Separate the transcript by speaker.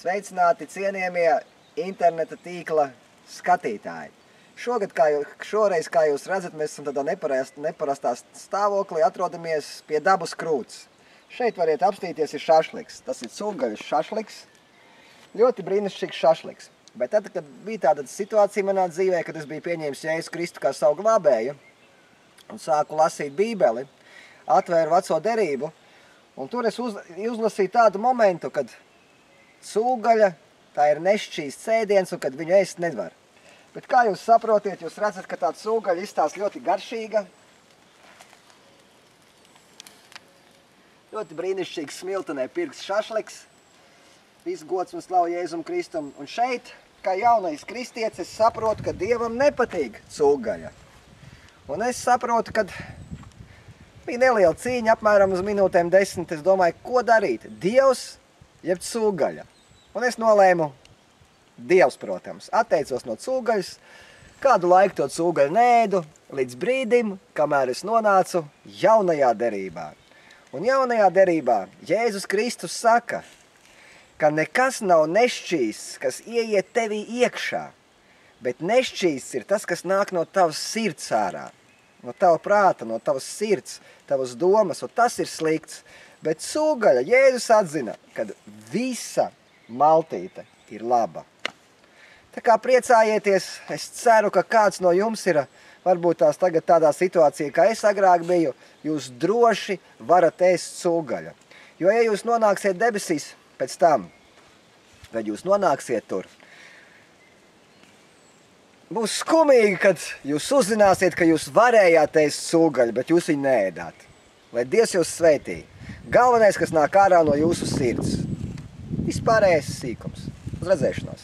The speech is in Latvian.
Speaker 1: Sveicināti cienījamie interneta tīkla skatītāji. Šoreiz, kā jūs redzat, mēs esam tādā neparastā stāvoklī, atrodamies pie dabas krūts. Šeit variet apstīties ir šašliks. Tas ir cūgaļas šašliks. Ļoti brīnišķīgs šašliks. Bet tad, kad bija tāda situācija manā dzīvē, kad es biju pieņēmis Jēzu Kristu kā savu glābēju un sāku lasīt Bībeli, atvēru veco derību, un tur es uzlasīju tādu momentu, kad cūgaļa, tā ir nešķīsts ēdiens, un kad viņu ēst nevar. Bet kā jūs saprotiet, jūs redzat, ka tā cūgaļa izstāsta ļoti garšīga, ļoti brīnišķīgs smiltenē pirks šašliks, viss gods un slavu Jēzum Kristum. Un šeit, kā jaunais kristietis, es saprotu, ka Dievam nepatīk cūgaļa. Un es saprotu, ka bija neliela cīņa, apmēram uz minūtēm 10. Es domāju, ko darīt? Dievs jeb cūgaļa. Un es nolēmu, Dievs, protams, atteicos no cūgaļas, kādu laiku to cūgaļu neēdu, līdz brīdim, kamēr es nonācu jaunajā derībā. Un jaunajā derībā Jēzus Kristus saka, ka nekas nav nešķīsts, kas ieiet tevī iekšā, bet nešķīsts ir tas, kas nāk no tavas sirds ārā, no tava prāta, no tavas sirds, tavas domas, un tas ir slikts. Bet cūgaļa Jēzus atzina, ka visa maltīte ir laba. Tā kā priecājieties, es ceru, ka kāds no jums ir varbūt tās tagad tādā situācijā, kā es agrāk biju, jūs droši varat ēst cūgaļu. Jo, ja jūs nonāksiet debesīs pēc tam, kad jūs nonāksiet tur, būs skumīgi, kad jūs uzzināsiet, ka jūs varējāt ēst cūgaļu, bet jūs viņu neēdāt. Lai Dievs jūs sveitī. Galvenais, kas nāk ārā no jūsu sirds. Vispārējais sīkums. Uz redzēšanos!